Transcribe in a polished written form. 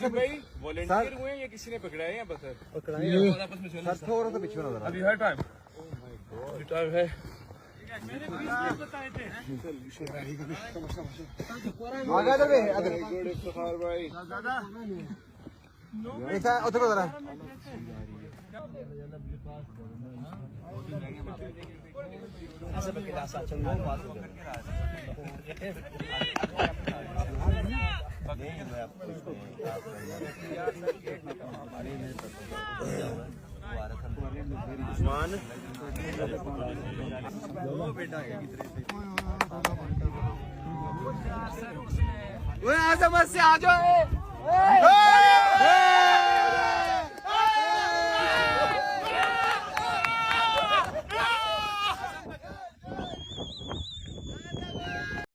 भाई वॉलंटियर हुए या किसी ने पकड़ा है या पत्थर थोड़ा सा पीछे अभी हर टाइम टाइम है भाई उधर को जरा समझ से आ जाओ